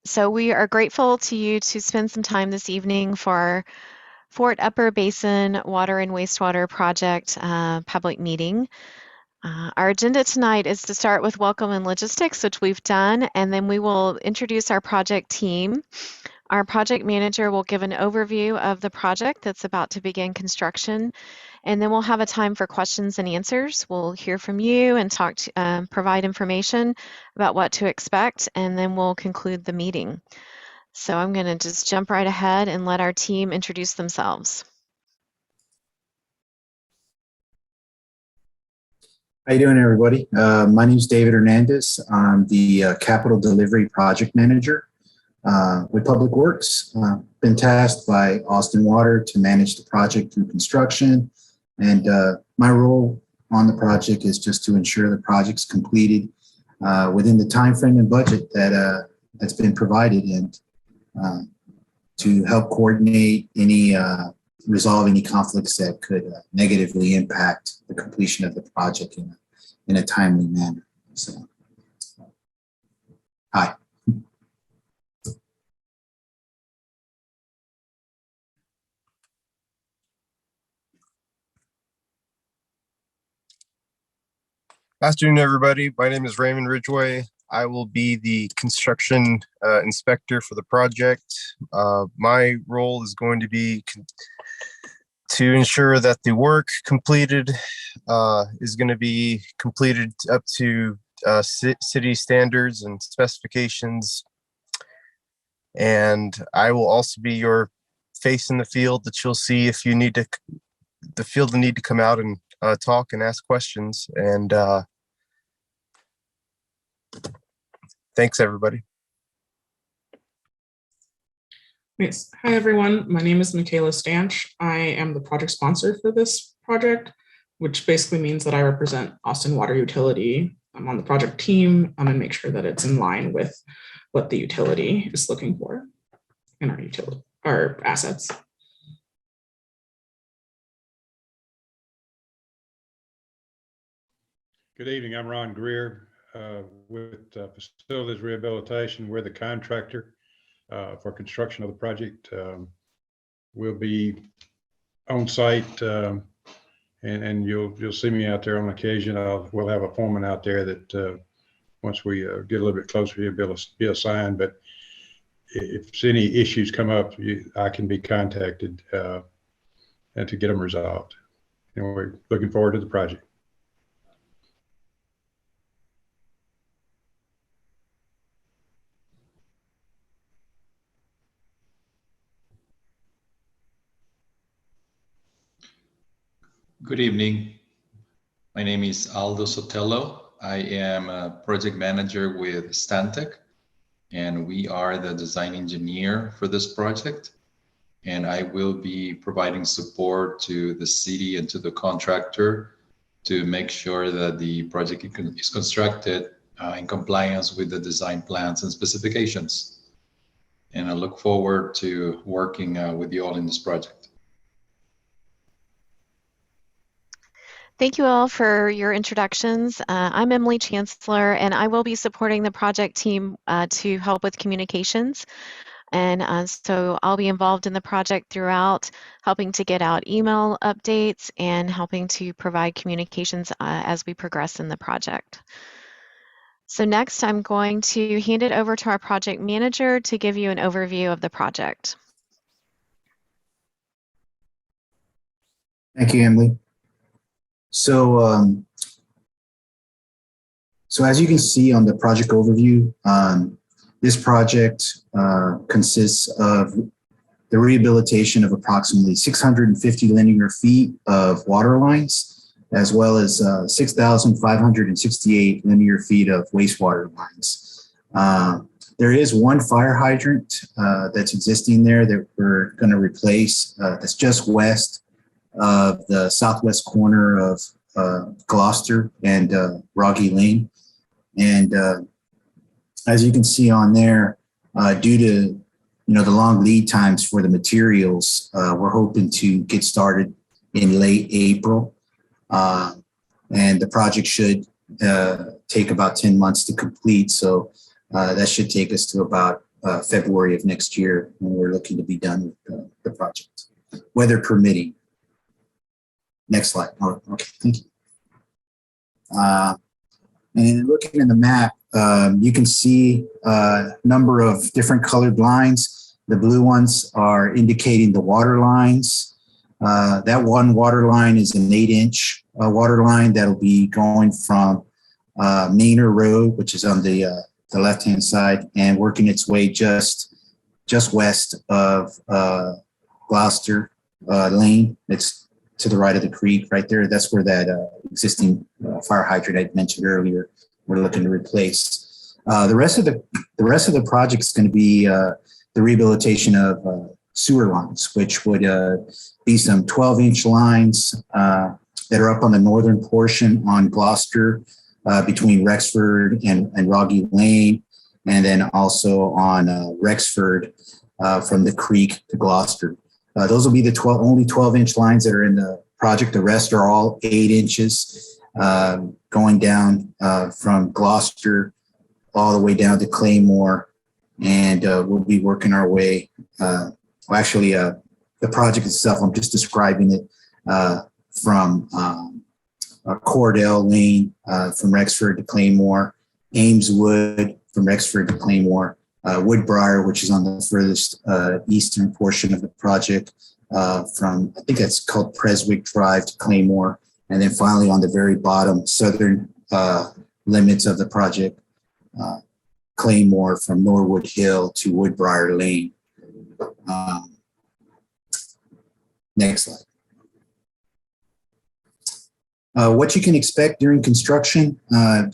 So we are grateful to you to spend some time this evening for our Fort Upper Basin Water and Wastewater Project public meeting. Our agenda tonight is to start with welcome and logistics, which we've done, and then we will introduce our project team. Our project manager will give an overview of the project that's about to begin construction, and then we'll have a time for questions and answers. We'll hear from you and provide information about what to expect, and then we'll conclude the meeting. So I'm going to just jump right ahead and let our team introduce themselves. How you doing, everybody? My name is David Hernandez. I'm the Capital Delivery Project Manager with Public Works. Been tasked by Austin Water to manage the project through construction. And my role on the project is just to ensure the project's completed within the time frame and budget that's been provided, and to help coordinate resolve any conflicts that could negatively impact the completion of the project in a timely manner. So, hi. Afternoon, everybody. My name is Raymond Ridgway. I will be the construction inspector for the project. My role is going to be to ensure that the work completed is going to be completed up to city standards and specifications. And I will also be your face in the field that you'll see if you need to, the field will need to come out and talk and ask questions. And thanks, everybody. Yes. Hi, everyone. My name is Michaela Stanch. I am the project sponsor for this project, which basically means that I represent Austin Water Utility. I'm on the project team and make sure that it's in line with what the utility is looking for in our assets. Good evening. I'm Ron Greer with Facilities Rehabilitation. We're the contractor for construction of the project. We'll be on site, and you'll see me out there on occasion. We'll have a foreman out there that once we get a little bit closer, he'll be assigned. But if any issues come up, I can be contacted and to get them resolved. And we're looking forward to the project. Good evening. My name is Aldo Sotelo. I am a project manager with Stantec, and we are the design engineer for this project. And I will be providing support to the city and to the contractor to make sure that the project is constructed in compliance with the design plans and specifications. And I look forward to working with you all in this project. Thank you all for your introductions. I'm Emily Chancellor, and I will be supporting the project team to help with communications. And so I'll be involved in the project throughout, helping to get out email updates and helping to provide communications as we progress in the project. So next, I'm going to hand it over to our project manager to give you an overview of the project. Thank you, Emily. So as you can see on the project overview, this project consists of the rehabilitation of approximately 650 linear feet of water lines, as well as 6,568 linear feet of wastewater lines. There is one fire hydrant that's existing there that we're going to replace. That's just west of the southwest corner of Gloucester and Rogge Lane. And as you can see on there, due to the long lead times for the materials, we're hoping to get started in late April. And the project should take about 10 months to complete. So that should take us to about February of next year when we're looking to be done with the project, weather permitting. Next slide. Oh, okay, thank you. And looking at the map, you can see a number of different colored lines. The blue ones are indicating the water lines. That one water line is an 8-inch water line that'll be going from Manor Road, which is on the left-hand side, and working its way just west of Gloucester Lane. It's to the right of the creek right there. That's where that existing fire hydrant I mentioned earlier, we're looking to replace. The rest of the project is going to be the rehabilitation of sewer lines, which would be some 12-inch lines that are up on the northern portion on Gloucester between Rexford and Rogge Lane, and then also on Rexford from the creek to Gloucester. Those will be the only 12-inch lines that are in the project. The rest are all 8 inches going down from Gloucester all the way down to Claymore. And we'll be working our way. The project itself, I'm just describing it from Cordell Lane from Rexford to Claymore, Ameswood from Rexford to Claymore, Woodbriar, which is on the furthest eastern portion of the project, from, I think that's called Preswick Drive to Claymore, and then finally on the very bottom southern limits of the project, Claymore from Norwood Hill to Woodbriar Lane. Next slide. What you can expect during construction,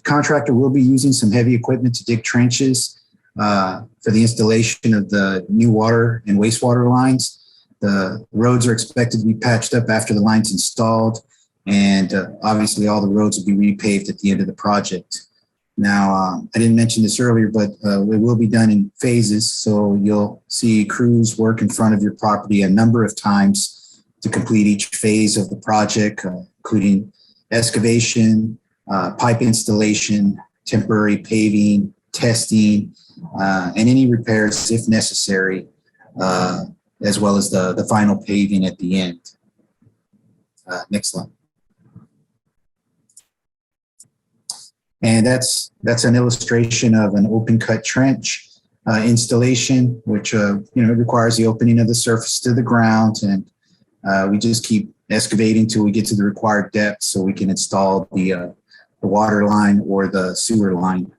contractor will be using some heavy equipment to dig trenches for the installation of the new water and wastewater lines. The roads are expected to be patched up after the line's installed, and obviously all the roads will be repaved at the end of the project. Now, I didn't mention this earlier, but it will be done in phases, so you'll see crews work in front of your property a number of times to complete each phase of the project, including excavation, pipe installation, temporary paving, testing, and any repairs if necessary, as well as the final paving at the end. Next slide. And that's an illustration of an open cut trench installation, which requires the opening of the surface to the ground, and we just keep excavating till we get to the required depth so we can install the water line or the sewer line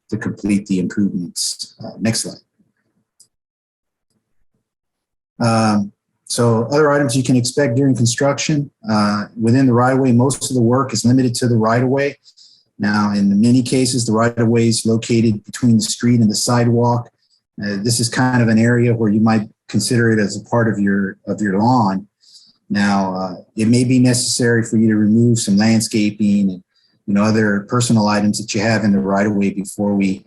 to complete the improvements. Next slide. So other items you can expect during construction. Within the right-of-way, most of the work is limited to the right-of-way. Now, in many cases, the right-of-way is located between the street and the sidewalk. This is kind of an area where you might consider it as a part of your lawn. Now, it may be necessary for you to remove some landscaping and other personal items that you have in the right-of-way before we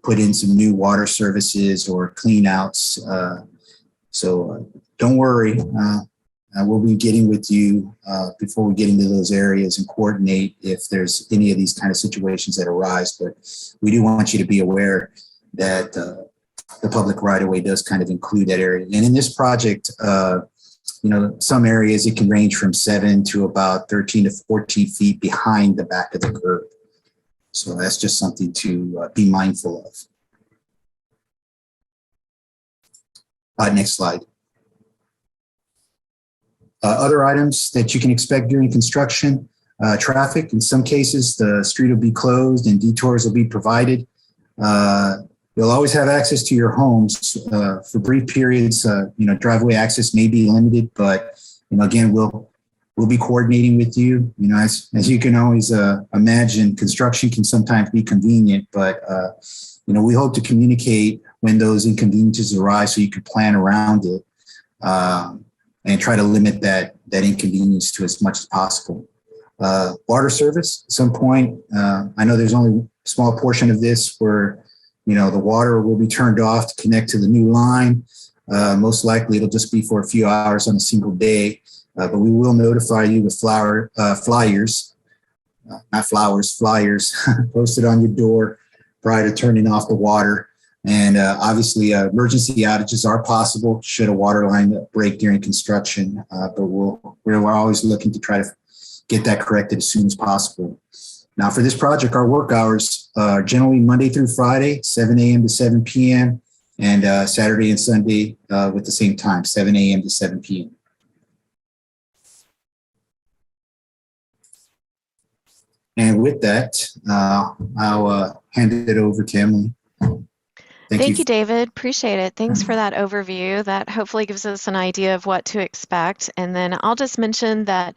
put in some new water services or clean outs. So don't worry. We'll be getting with you before we get into those areas and coordinate if there's any of these kind of situations that arise. But we do want you to be aware that the public right-of-way does kind of include that area. And in this project, some areas it can range from 7 to about 13 to 14 feet behind the back of the curb. So that's just something to be mindful of. Next slide. Other items that you can expect during construction, traffic. In some cases, the street will be closed and detours will be provided. You'll always have access to your homes for brief periods. Driveway access may be limited, but again, we'll be coordinating with you. As you can always imagine, construction can sometimes be convenient, but we hope to communicate when those inconveniences arise so you can plan around it. And try to limit that inconvenience to as much as possible. Water service, at some point, I know there's only a small portion of this where, the water will be turned off to connect to the new line. Most likely it'll just be for a few hours on a single day, but we will notify you with flyers posted on your door prior to turning off the water. And obviously, emergency outages are possible should a water line break during construction, but we're always looking to try to get that corrected as soon as possible. Now, for this project, our work hours are generally Monday through Friday, 7 a.m. to 7 p.m., and Saturday and Sunday with the same time, 7 a.m. to 7 p.m. And with that, I'll hand it over to Emily. Thank you, David. Appreciate it. Thanks for that overview. That hopefully gives us an idea of what to expect. And then I'll just mention that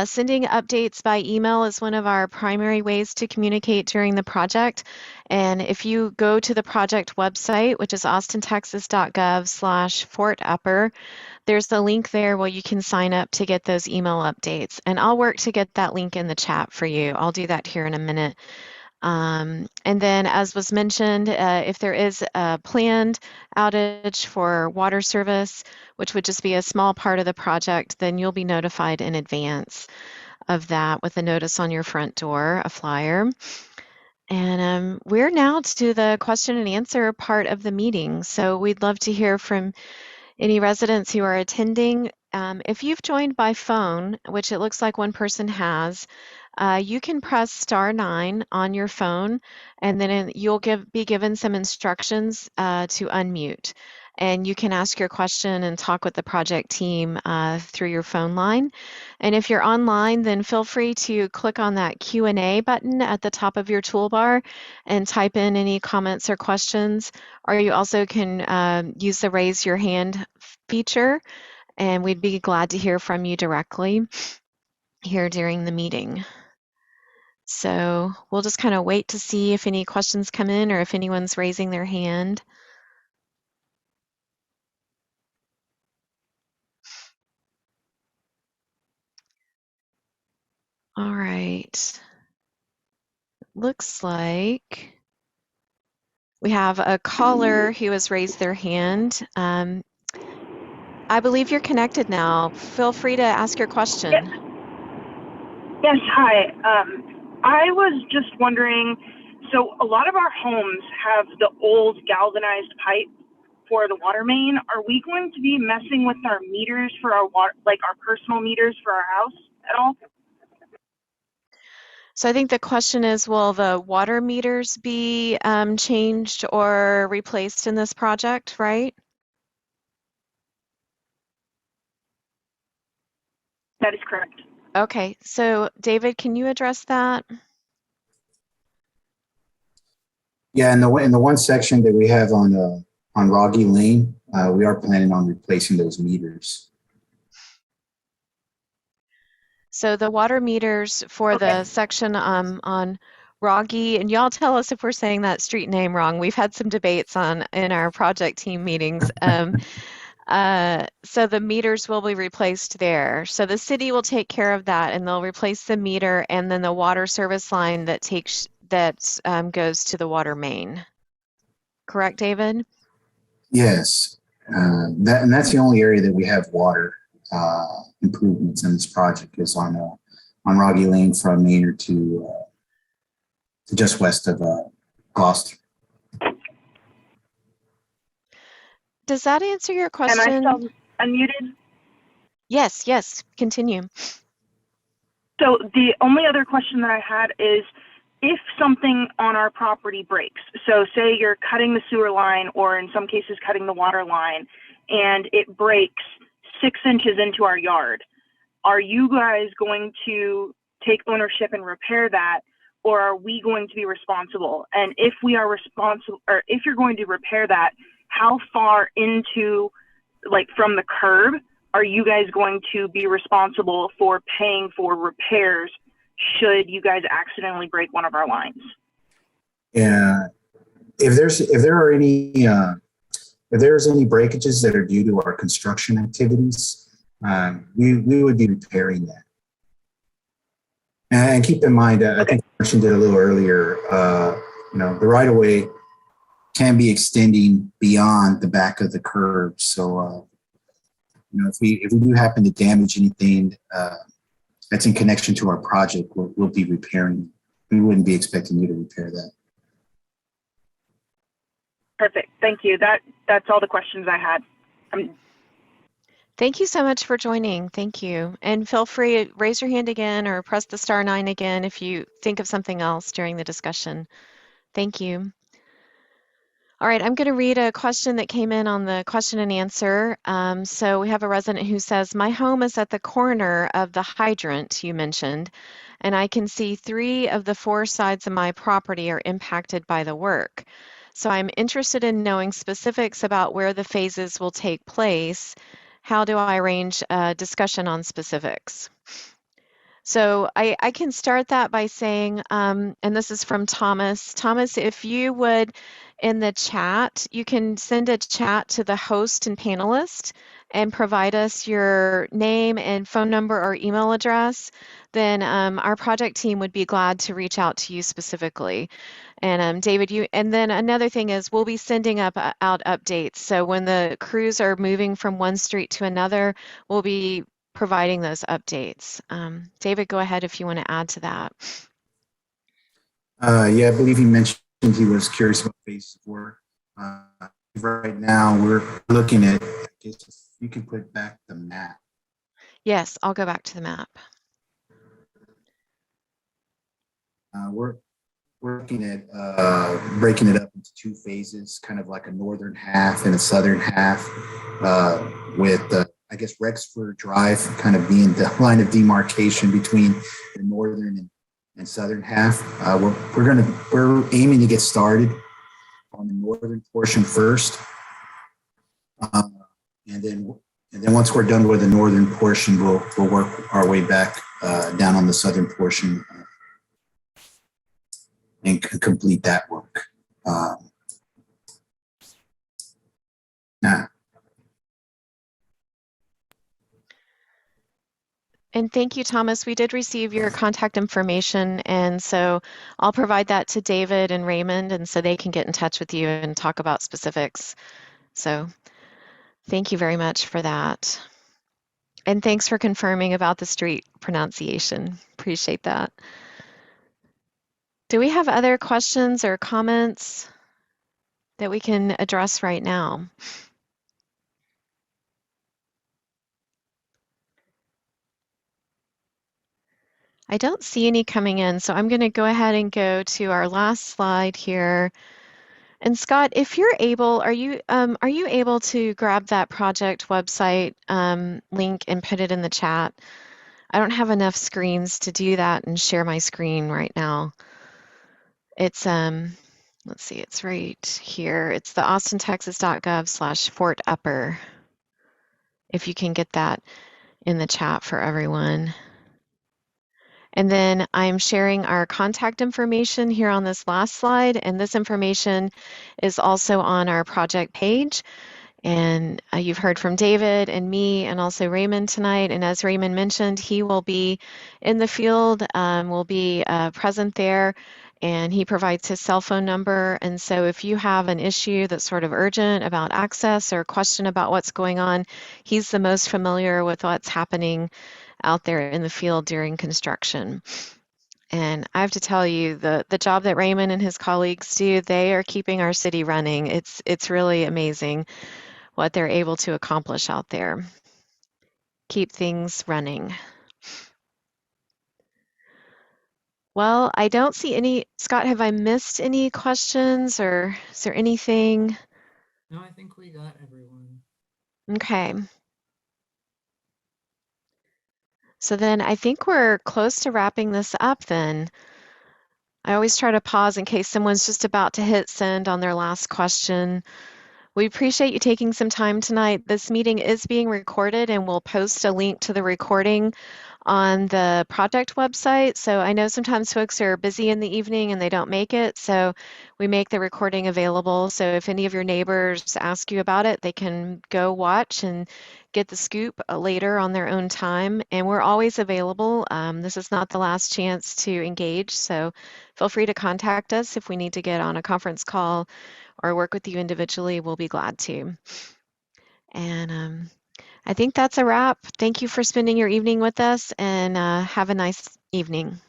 sending updates by email is one of our primary ways to communicate during the project. And if you go to the project website, which is austintexas.gov/Fort Upper, there's the link there where you can sign up to get those email updates. And I'll work to get that link in the chat for you. I'll do that here in a minute. And then, as was mentioned, if there is a planned outage for water service, which would just be a small part of the project, then you'll be notified in advance of that with a notice on your front door, a flyer. And we're now to the question and answer part of the meeting. So we'd love to hear from any residents who are attending. If you've joined by phone, which it looks like one person has, you can press *9 on your phone, and then you'll be given some instructions to unmute. And you can ask your question and talk with the project team through your phone line. And if you're online, then feel free to click on that Q&A button at the top of your toolbar and type in any comments or questions. Or you also can use the raise your hand feature, and we'd be glad to hear from you directly here during the meeting. So we'll just kind of wait to see if any questions come in or if anyone's raising their hand. All right. Looks like we have a caller who has raised their hand. I believe you're connected now. Feel free to ask your question. Yes, hi. I was just wondering, so a lot of our homes have the old galvanized pipe for the water main. Are we going to be messing with our meters for our water, like our personal meters for our house at all? So I think the question is, will the water meters be changed or replaced in this project, right? That is correct. Okay, so David, can you address that? Yeah, in the one section that we have on Roggy Lane, we are planning on replacing those meters. So the water meters for the section on Roggy, and y'all tell us if we're saying that street name wrong. We've had some debates in our project team meetings. So the meters will be replaced there. So the city will take care of that, and they'll replace the meter and then the water service line that goes to the water main. Correct, David? Yes, that's the only area that we have water improvements in this project is on Roggy Lane from Maynard to just west of Gloucester. Does that answer your question? Am I still unmuted? Yes, continue. So the only other question that I had is, if something on our property breaks, so say you're cutting the sewer line or in some cases cutting the water line, and it breaks 6 inches into our yard, are you guys going to take ownership and repair that, or are we going to be responsible? And if we are responsible, or if you're going to repair that, how far into, like from the curb, are you guys going to be responsible for paying for repairs should you guys accidentally break one of our lines? Yeah, if there's any breakages that are due to our construction activities, we would be repairing that. And keep in mind, I think I mentioned it a little earlier. The right of way can be extending beyond the back of the curb. So, if we do happen to damage anything that's in connection to our project, we'll be repairing. We wouldn't be expecting you to repair that. Perfect. Thank you. That's all the questions I had. Thank you so much for joining. Thank you. And feel free to raise your hand again or press the *9 again if you think of something else during the discussion. Thank you. All right, I'm going to read a question that came in on the question and answer. So we have a resident who says, my home is at the corner of the hydrant you mentioned, and I can see 3 of the 4 sides of my property are impacted by the work. So I'm interested in knowing specifics about where the phases will take place. How do I arrange a discussion on specifics? So I can start that by saying, and this is from Thomas. Thomas, if you would, in the chat, you can send a chat to the host and panelist and provide us your name and phone number or email address, then our project team would be glad to reach out to you specifically. And David, and then another thing is we'll be sending out updates. So when the crews are moving from one street to another, we'll be providing those updates. David, go ahead if you want to add to that. Yeah, I believe he mentioned he was curious about phases of work. Right now, we're looking at, I guess if you can put back the map. Yes, I'll go back to the map. We're looking at breaking it up into 2 phases, kind of like a northern half and a southern half, with I guess Rexford Drive kind of being the line of demarcation between the northern and southern half. We're aiming to get started on the northern portion first, and then once we're done with the northern portion, we'll work our way back down on the southern portion and complete that work. And thank you, Thomas. We did receive your contact information, and so I'll provide that to David and Raymond, and so they can get in touch with you and talk about specifics. So thank you very much for that. And thanks for confirming about the street pronunciation. Appreciate that. Do we have other questions or comments that we can address right now? I don't see any coming in, so I'm going to go ahead and go to our last slide here. And Scott, if you're able, are you able to grab that project website link and put it in the chat? I don't have enough screens to do that and share my screen right now. It's let's see, it's right here. It's the austintexas.gov/Fort Upper. If you can get that in the chat for everyone. And then I'm sharing our contact information here on this last slide, and this information is also on our project page. And you've heard from David and me and also Raymond tonight. And as Raymond mentioned, he will be in the field, will be present there, and he provides his cell phone number. And so if you have an issue that's sort of urgent about access or a question about what's going on, he's the most familiar with what's happening out there in the field during construction. And I have to tell you, the job that Raymond and his colleagues do, they are keeping our city running. It's really amazing what they're able to accomplish out there. Keep things running. Well, I don't see any. Scott, have I missed any questions, or is there anything? No, I think we got everyone. Okay. So then I think we're close to wrapping this up then. I always try to pause in case someone's just about to hit send on their last question. We appreciate you taking some time tonight. This meeting is being recorded, and we'll post a link to the recording on the project website. So I know sometimes folks are busy in the evening and they don't make it, so we make the recording available. So if any of your neighbors ask you about it, they can go watch and get the scoop later on their own time. And we're always available. This is not the last chance to engage, so feel free to contact us if we need to get on a conference call or work with you individually. We'll be glad to. And I think that's a wrap. Thank you for spending your evening with us, and have a nice evening.